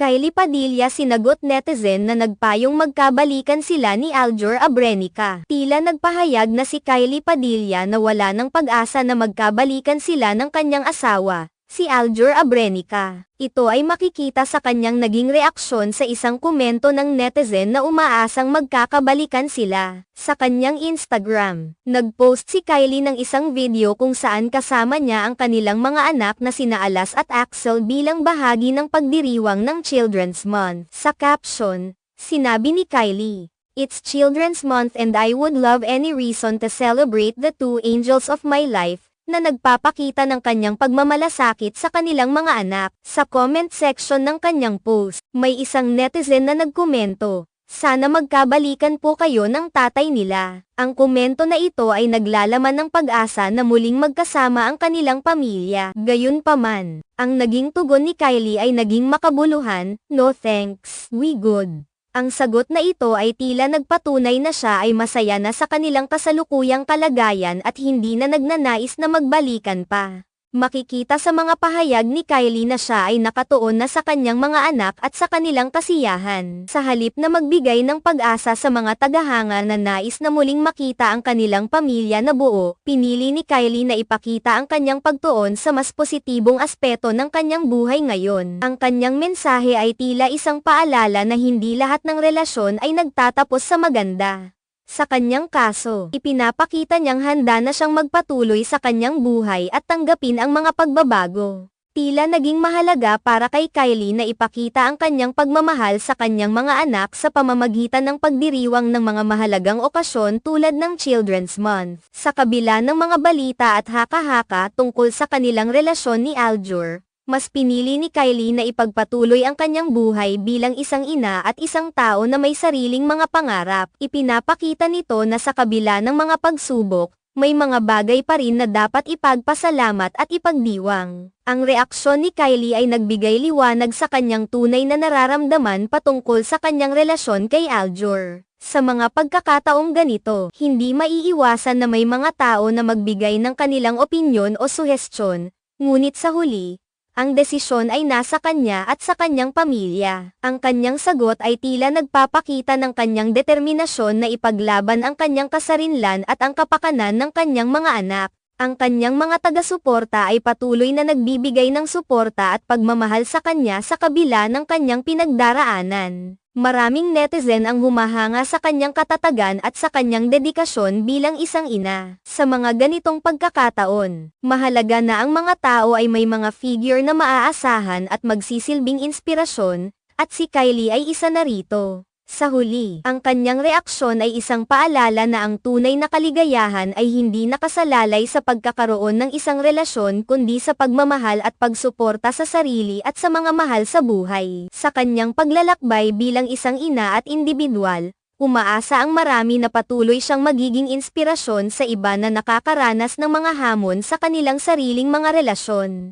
Kylie Padilla sinagot netizen na nagpayong magkabalikan sila ni Aljur Abrenica. Tila nagpahayag na si Kylie Padilla na wala ng pag-asa na magkabalikan sila ng kanyang asawa, si Aljur Abrenica. Ito ay makikita sa kanyang naging reaksyon sa isang komento ng netizen na umaasang magkakabalikan sila. Sa kanyang Instagram, nagpost si Kylie ng isang video kung saan kasama niya ang kanilang mga anak na sina Alas at Axel bilang bahagi ng pagdiriwang ng Children's Month. Sa caption, sinabi ni Kylie, "It's Children's Month and I would love any reason to celebrate the two angels of my life," na nagpapakita ng kanyang pagmamalasakit sa kanilang mga anak. Sa comment section ng kanyang post, may isang netizen na nagkomento, "Sana magkabalikan po kayo ng tatay nila." Ang komento na ito ay naglalaman ng pag-asa na muling magkasama ang kanilang pamilya. Gayunpaman, ang naging tugon ni Kylie ay naging makabuluhan, "No thanks, we good." Ang sagot na ito ay tila nagpatunay na siya ay masaya na sa kanilang kasalukuyang kalagayan at hindi na nagnanais na magbalikan pa. Makikita sa mga pahayag ni Kylie na siya ay nakatuon na sa kanyang mga anak at sa kanilang kasiyahan. Sa halip na magbigay ng pag-asa sa mga tagahanga na nais na muling makita ang kanilang pamilya na buo, pinili ni Kylie na ipakita ang kanyang pagtuon sa mas positibong aspeto ng kanyang buhay ngayon. Ang kanyang mensahe ay tila isang paalala na hindi lahat ng relasyon ay nagtatapos sa maganda. Sa kanyang kaso, ipinapakita niyang handa na siyang magpatuloy sa kanyang buhay at tanggapin ang mga pagbabago. Tila naging mahalaga para kay Kylie na ipakita ang kanyang pagmamahal sa kanyang mga anak sa pamamagitan ng pagdiriwang ng mga mahalagang okasyon tulad ng Children's Month. Sa kabila ng mga balita at haka-haka tungkol sa kanilang relasyon ni Aljur, mas pinili ni Kylie na ipagpatuloy ang kanyang buhay bilang isang ina at isang tao na may sariling mga pangarap. Ipinapakita nito na sa kabila ng mga pagsubok, may mga bagay pa rin na dapat ipagpasalamat at ipagdiwang. Ang reaksyon ni Kylie ay nagbigay liwanag sa kanyang tunay na nararamdaman patungkol sa kanyang relasyon kay Aljur. Sa mga pagkakataong ganito, hindi maiiwasan na may mga tao na magbigay ng kanilang opinyon o suhestyon, ngunit sa huli, ang desisyon ay nasa kanya at sa kanyang pamilya. Ang kanyang sagot ay tila nagpapakita ng kanyang determinasyon na ipaglaban ang kanyang kasarinlan at ang kapakanan ng kanyang mga anak. Ang kanyang mga taga-suporta ay patuloy na nagbibigay ng suporta at pagmamahal sa kanya sa kabila ng kanyang pinagdaraanan. Maraming netizen ang humahanga sa kanyang katatagan at sa kanyang dedikasyon bilang isang ina. Sa mga ganitong pagkakataon, mahalaga na ang mga tao ay may mga figure na maaasahan at magsisilbing inspirasyon, at si Kylie ay isa na rito. Sa huli, ang kanyang reaksyon ay isang paalala na ang tunay na kaligayahan ay hindi nakasalalay sa pagkakaroon ng isang relasyon kundi sa pagmamahal at pagsuporta sa sarili at sa mga mahal sa buhay. Sa kanyang paglalakbay bilang isang ina at individual, umaasa ang marami na patuloy siyang magiging inspirasyon sa iba na nakakaranas ng mga hamon sa kanilang sariling mga relasyon.